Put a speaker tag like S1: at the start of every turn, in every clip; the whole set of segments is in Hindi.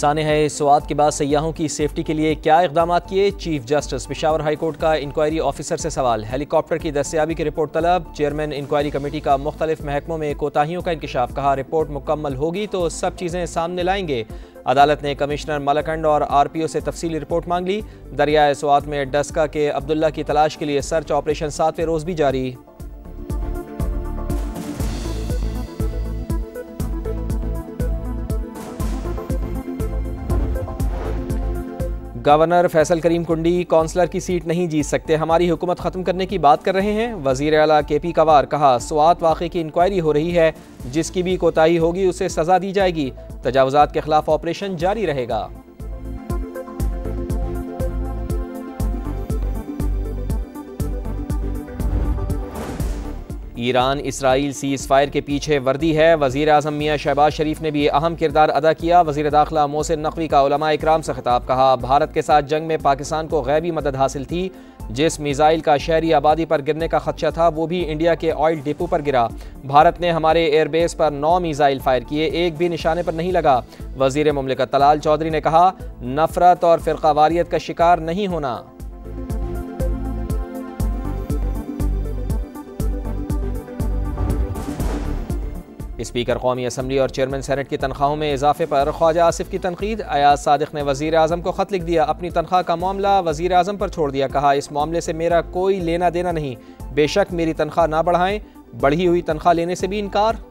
S1: साने है स्वात के बाद सयाहों की सेफ्टी के लिए क्या इकदाम किए? Chief justice Peshawar high court का इंक्वायरी ऑफिसर से सवाल। हेलीकॉप्टर की दस्तयाबी की रिपोर्ट तलब। चेयरमैन इंक्वायरी कमेटी का मुख्तलिफ महकमों में कोताहियों का इंकशाफ। कहा रिपोर्ट मुकम्मल होगी तो सब चीज़ें सामने लाएंगे। अदालत ने कमिश्नर मलकंड और RPO से तफसीली रिपोर्ट मांग ली। दरियाए स्वात में डस्का के अब्दुल्ला की तलाश के लिए सर्च ऑपरेशन 7वें रोज भी जारी। गवर्नर फैसल करीम कुंडी काउंसलर की सीट नहीं जीत सकते, हमारी हुकूमत ख़त्म करने की बात कर रहे हैं। वज़ीर आला KP कंवर। कहा स्वात वाक़े की इंक्वायरी हो रही है, जिसकी भी कोताही होगी उसे सज़ा दी जाएगी। तजावुज़ात के खिलाफ ऑपरेशन जारी रहेगा। ईरान इसराइल सीज़ फायर के पीछे वर्दी है। वज़ीर आज़म मियाँ शहबाज शरीफ ने भी अहम किरदार अदा किया। वज़ीर दाखिला मोहसिन नकवी का उलमा इकराम से खिताब। कहा भारत के साथ जंग में पाकिस्तान को गैबी मदद हासिल थी। जिस मिसाइल का शहरी आबादी पर गिरने का खदशा था वो भी इंडिया के ऑयल डिपो पर गिरा। भारत ने हमारे एयरबेस पर 9 मिसाइल फायर किए, एक भी निशाने पर नहीं लगा। वज़ीर मुमलिकत तलाल चौधरी ने कहा नफरत और फ़िरक़ावारियत का शिकार नहीं होना। स्पीकर कौमी असम्बली और चेयरमैन सेनेट की तनख्वाहों में इजाफे पर ख्वाजा आसिफ की तनकीद। अयाज सादिक ने वज़ीर आज़म को ख़त लिख दिया, अपनी तनख्वाह का मामला वज़ीर आज़म पर छोड़ दिया। कहा इस मामले से मेरा कोई लेना देना नहीं, बेशक मेरी तनख्वाह ना बढ़ाएं, बढ़ी हुई तनख्वाह लेने से भी इनकार।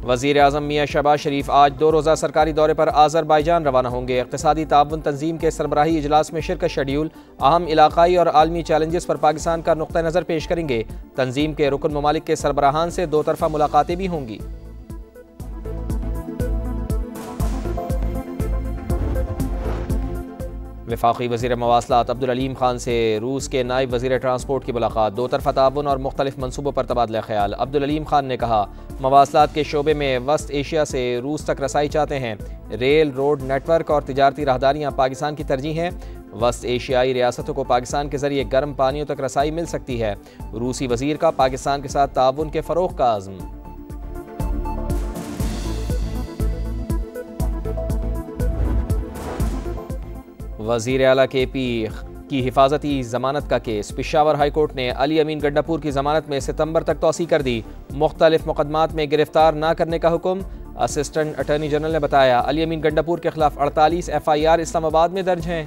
S1: वज़ीर आज़म मियाँ शहबाज शरीफ आज 2 रोज़ा सरकारी दौरे पर आज़रबाईजान रवाना होंगे। इक़्तिसादी ताउन तंजीम के सरबराही इजलास में शिरकत शेड्यूल। अहम इलाकाई और आलमी चैलेंजेस पर पाकिस्तान का नुक्ता नज़र पेश करेंगे। तंजीम के रुकन ममालिक के सरबराहान से 2 तरफ़ा मुलाकातें भी होंगी। वफाकी वज़ीर मवासलात अब्दुल अलीम खान से रूस के नायब वज़ीर ट्रांसपोर्ट की मुलाकात। 2 तरफ़ा ताउन और मुख्तलिफ मनसूबों पर तबादला ख्याल। अब्दुल अलीम खान ने कहा मवासलात के शोबे में वस्त एशिया से रूस तक रसाई चाहते हैं। रेल, रोड नेटवर्क और तिजारती राहदारियाँ पाकिस्तान की तरजीह हैं। वस्त एशियाई रियासतों को पाकिस्तान के ज़रिए गर्म पानियों तक रसाई मिल सकती है। रूसी वज़ीर का पाकिस्तान के साथ ताउन के फ़रोग़ का आज़म। वज़ीर आला KP की हिफाजती ज़मानत का केस। पेशावर हाई कोर्ट ने अली अमीन गंडापुर की ज़मानत में सितंबर तक तौसी कर दी। मुख्तलिफ मुकदमात में गिरफ्तार न करने का हुक्म। असिस्टेंट अटॉर्नी जनरल ने बताया अली अमीन गंडापुर के खिलाफ 48 FIR इस्लामाबाद में दर्ज हैं।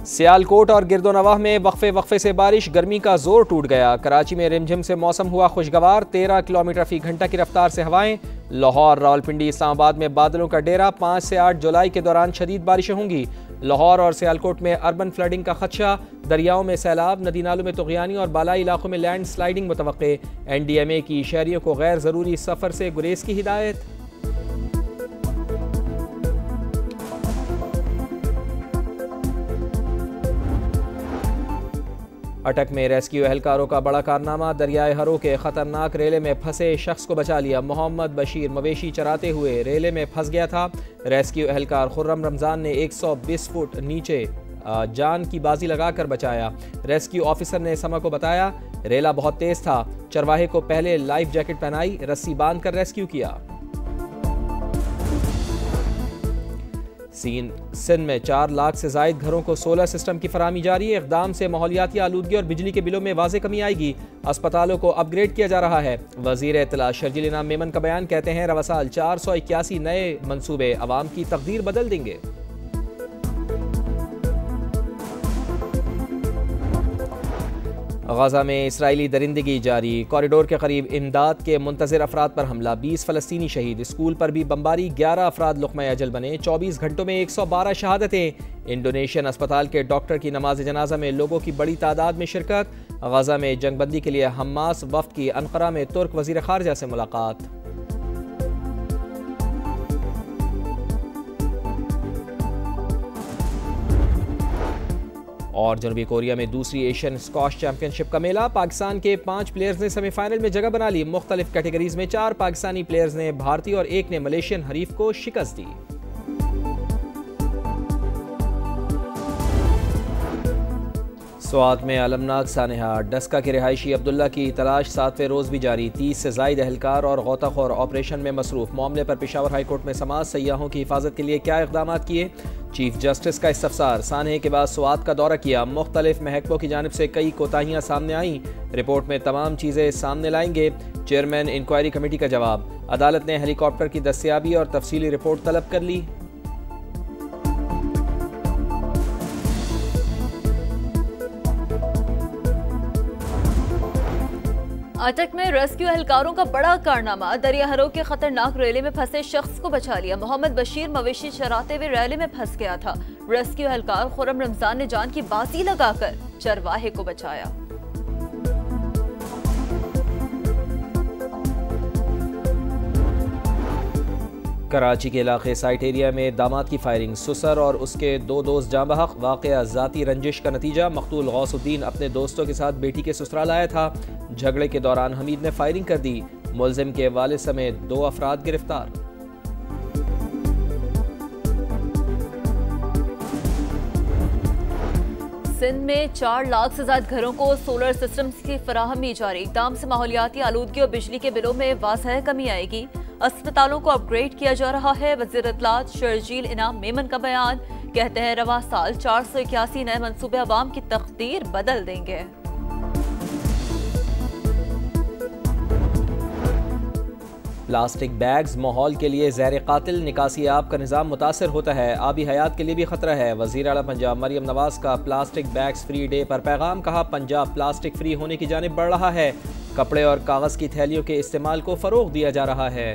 S1: सियालकोट और गिरदोनवाह में वक्फे से बारिश, गर्मी का जोर टूट गया। कराची में रिमझिम से मौसम हुआ खुशगवार। 13 किलोमीटर फी घंटा की रफ्तार से हवाएं। लाहौर, रावलपिंडी, इस्लामाबाद में बादलों का डेरा। 5 से 8 जुलाई के दौरान शदीद बारिशें होंगी। लाहौर और सियालकोट में अर्बन फ्लडिंग का खदशा। दरियाओं में सैलाब, नदी नालों में तुग़यानी और बालाई इलाकों में लैंड स्लाइडिंग मुतवक्के। NDMA की शहरियों को गैर ज़रूरी सफ़र से गुरेज की हिदायत। अटक में रेस्क्यू एहलकारों का बड़ा कारनामा। दरियाए हरो के खतरनाक रेले में फंसे शख्स को बचा लिया। मोहम्मद बशीर मवेशी चराते हुए रेले में फंस गया था। रेस्क्यू एहलकार खुर्रम रमज़ान ने 120 फुट नीचे जान की बाजी लगाकर बचाया। रेस्क्यू ऑफिसर ने समा को बताया रेला बहुत तेज था। चरवाहे को पहले लाइफ जैकेट पहनाई, रस्सी बांध कर रेस्क्यू किया। सिंध में 4 लाख से जायद घरों को सोलर सिस्टम की फराहमी जारी। इक़दाम से माहौलियाती आलूदगी और बिजली के बिलों में वाज़े कमी आएगी। अस्पतालों को अपग्रेड किया जा रहा है। वज़ीर इत्तला शर्जील इनाम मेमन का बयान। कहते हैं रवा साल 481 नए मनसूबे अवाम की तकदीर बदल देंगे। गजा में इसराइली दरिंदगी जारी। कॉरिडोर के करीब इमदाद के मुंतज़िर अफराद पर हमला, 20 फ़लस्तीनी शहीद। स्कूल पर भी बमबारी, 11 अफराद लुक़्मा अजल बने। 24 घंटों में 112 शहादतें। इंडोनेशियन अस्पताल के डॉक्टर की नमाज जनाजा में लोगों की बड़ी तादाद में शिरकत। गजा में जंगबंदी के लिए हमास वफ़द की अनक़रा में तुर्क वज़ीर ख़ारजा से मुलाकात। और जनूबी कोरिया में दूसरी एशियन स्क्वॉश चैंपियनशिप का मेला। पाकिस्तान के 5 प्लेयर्स ने सेमीफाइनल में जगह बना ली। मुख्तलिफ कैटेगरीज में 4 पाकिस्तानी प्लेयर्स ने भारतीय और 1 ने मलेशियन हरीफ को शिकस्त दी। स्वात में अलमनाक सानहा, डस्का के रिहायशी अब्दुल्ला की तलाश 7वें रोज़ भी जारी। 30 से ज़ायद एहलकार और गौताखोर ऑपरेशन में मसरूफ। मामले पर पेशावर हाई कोर्ट में समाअत, सयाहों की हिफाजत के लिए क्या इक़दाम किए, चीफ जस्टिस का इस्तफसार। सानहे के बाद स्वात का दौरा किया, मुख्तलिफ महकमों की जानिब से कई कोताहियाँ सामने आईं, रिपोर्ट में तमाम चीज़ें सामने लाएंगे। चेयरमैन इंक्वायरी कमेटी का जवाब। अदालत ने हेलीकॉप्टर की दस्तियाबी और तफसीली रिपोर्ट तलब कर ली।
S2: अटक में रेस्क्यू एहलकारों का बड़ा कारनामा, दरिया हरो के खतरनाक रैली में फंसे शख्स को बचा लिया। मोहम्मद बशीर मवेशी चराते हुए रैली में फंस गया था। रेस्क्यू एहलकार खुर्रम रमजान ने जान की बाजी लगाकर चरवाहे को बचाया।
S1: कराची के इलाके साइट एरिया में दामाद की फायरिंग, सुसर और उसके 2 दोस्त जाँ बहक। वाक़या ज़ाती रंजिश का नतीजा। मकतूल गौसुद्दीन अपने दोस्तों के साथ बेटी के ससुराल आया था। झगड़े के दौरान हमीद ने फायरिंग कर दी। मुलजिम के वालिद समेत 2 अफराद गिरफ्तार।
S2: सिंध में 4 लाख से ज्यादा घरों को सोलर सिस्टम्स की फराहमी जारी। इक़दाम से माहौलियाती आलूदगी और बिजली के बिलों में वाज़ह कमी आएगी। अस्पतालों को अपग्रेड किया जा रहा है। वज़ीर इत्तलात शर्जील इनाम मेमन का बयान, कहते हैं रवा साल 481 नए मंसूबे अवाम की तकदीर बदल देंगे।
S1: प्लास्टिक बैग्स माहौल के लिए ज़हर कातिल, निकासी आब का निज़ाम मुतासर होता है, आबी हयात के लिए भी खतरा है। वज़ीर आला पंजाब मरियम नवाज का प्लास्टिक बैग्स फ्री डे पर पैगाम, कहा पंजाब प्लास्टिक फ्री होने की जानिब बढ़ रहा है। कपड़े और कागज़ की थैलियों के इस्तेमाल को फ़रोग़ दिया जा रहा है।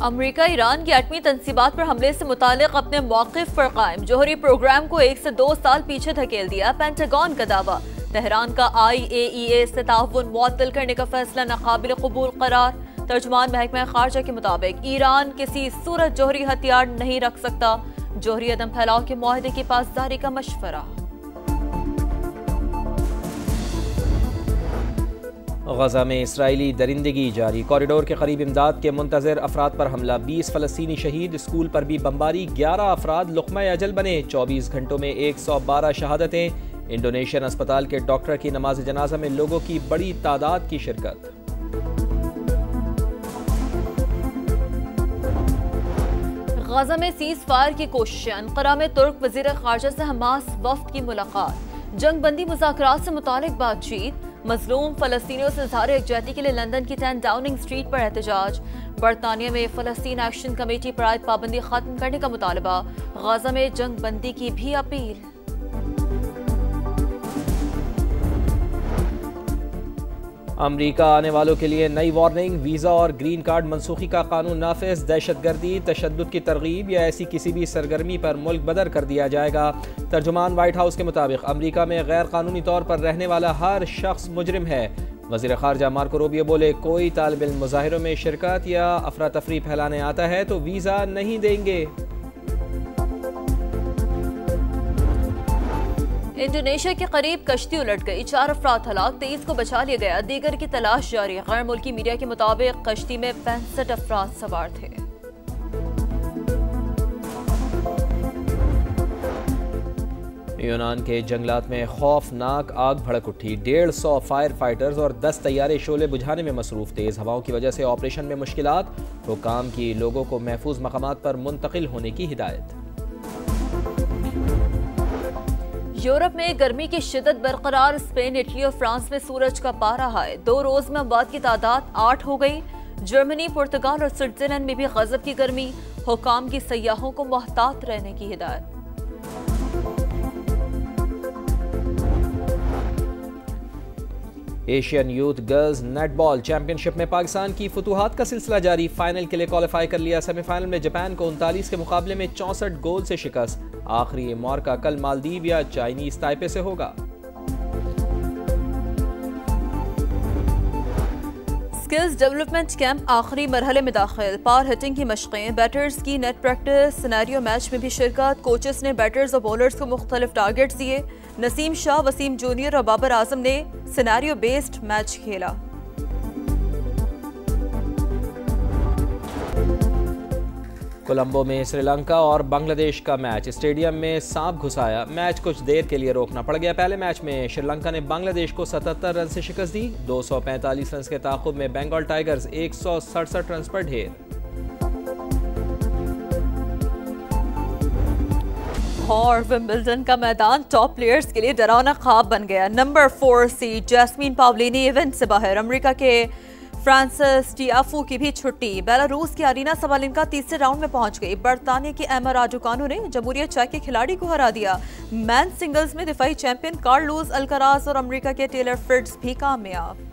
S2: अमरीका ईरान की एटमी तंसीबात पर हमले से मुतालिक अपने मौक़िफ़ पर कायम। जोहरी प्रोग्राम को 1 से 2 साल पीछे धकेल दिया। पेंटागन का दावा, तेहरान का IAEA से ताउन मुअत्तल करने का फैसला नाकाबिल कबूल करार। तर्जुमान महकमा खारजा के मुताबिक ईरान किसी सूरत जोहरी हथियार नहीं रख सकता। जोहरी अदम फैलाव के मुआहदे की पासदारी का मशवरा।
S1: गजा में इसराइली दरिंदगी जारी, कॉरिडोर के करीब इमदाद के मुंतज़िर अफराद पर हमला, 20 फ़लस्तीनी शहीद। स्कूल पर भी बमबारी, 11 अफराद लुक़मा अजल बने। 24 घंटों में 112 शहादतें। इंडोनेशियन अस्पताल के डॉक्टर की नमाज जनाजा में लोगों की बड़ी तादाद की शिरकत।
S2: गजा में सीज फायर की कोशिशें, अंकारा में तुर्क वज़ीर ख़ारजा से हमास वफ़द की मुलाकात। जंग बंदी मुज़ाकरात से मुतालिक बातचीत। मजलूम फ़लस्तीनियों से इज़हार यकजहती के लिए लंदन की 10 डाउनिंग स्ट्रीट पर एहतजाज। बरतानिया में फ़लस्तीन एक्शन कमेटी पर आयद पाबंदी खत्म करने का मुतालबा। गजा में जंग बंदी की भी अपील।
S1: अमरीका आने वालों के लिए नई वार्निंग, वीज़ा और ग्रीन कार्ड मनसूखी का कानून नाफिज। दहशतगर्दी, तशद्दुद की तरगीब या ऐसी किसी भी सरगर्मी पर मुल्क बदर कर दिया जाएगा। तर्जुमान वाइट हाउस के मुताबिक अमरीका में गैर कानूनी तौर पर रहने वाला हर शख्स मुजरिम है। वज़ीर ख़ारजा मार्को रूबियो बोले, कोई तालिब इल्म मुज़ाहिरों में शिरकत या अफरा तफरी फैलाने आता है तो वीज़ा नहीं देंगे।
S2: इंडोनेशिया के करीब कश्ती उलट गई, 4 अफराद हलाक, 23 को बचा लिया गया। दीगर की तलाश जारी। गैर मुल्की मीडिया के मुताबिक कश्ती में 65 अफराद सवार थे।
S1: यूनान के जंगलात में खौफनाक आग भड़क उठी। 150 फायर फाइटर्स और 10 तैयारे शोले बुझाने में मसरूफ। तेज़ हवाओं की वजह से ऑपरेशन में मुश्किलात। हुकाम की लोगों को महफूज मकामात पर मुंतकिल होने की हिदायत।
S2: यूरोप में गर्मी की शिद्दत बरकरार। स्पेन, इटली और फ्रांस में सूरज का पारा है। 2 रोज में अमवात की तादाद 8 हो गई। जर्मनी, पुर्तगाल और स्विट्जरलैंड में भी गजब की गर्मी। हुकाम की सयाहों को मोहतात रहने की हिदायत।
S1: Asian youth girls netball championship में पाकिस्तान की फतूहात का सिलसिला जारी। फाइनल के लिए क्वालिफाई कर लिया। सेमीफाइनल में जापान को 39 के मुकाबले में 64 गोल से शिकस्त। आखिरी मौका कल मालदीव या चाइनीज ताइपे से होगा।
S2: स्किल्स डेवलपमेंट कैंप आखिरी मरहले में दाखिल। पावर हिटिंग की मशक़ें, बैटर्स की नेट प्रैक्टिस, सिनेरियो मैच में भी शिरकत। कोचेस ने बैटर्स और बॉलर्स को मुख्तलिफ टारगेट्स दिए। नसीम शाह, वसीम जूनियर और बाबर आजम ने सिनेरियो बेस्ड मैच खेला।
S1: कोलंबो में श्रीलंका और बांग्लादेश का मैच, स्टेडियम में सांप घुसाया, मैच कुछ देर के लिए रोकना पड़ गया। पहले मैच में श्रीलंका ने बांग्लादेश को 77 रन से शिकस्त दी। 245 रन के ताक़ुब में बंगाल टाइगर्स 167 रन पर ढेर।
S2: और विंबलडन का मैदान टॉप प्लेयर्स के लिए डरावना ख्वाब बन गया। नंबर 4 सीड जैस्मीन पावलिनी इवेंट से बाहर। अमेरिका के फ्रांसिस टियाफू की भी छुट्टी। बेलारूस की अरीना सबालेंका तीसरे राउंड में पहुंच गई। बरतानिया की एमा राडुकानु ने जमहूरिया चेक के खिलाड़ी को हरा दिया। मैन सिंगल्स में दिफाई चैंपियन कार्लोस अल्काराज और अमेरिका के टेलर फ्रिट्ज भी कामयाब।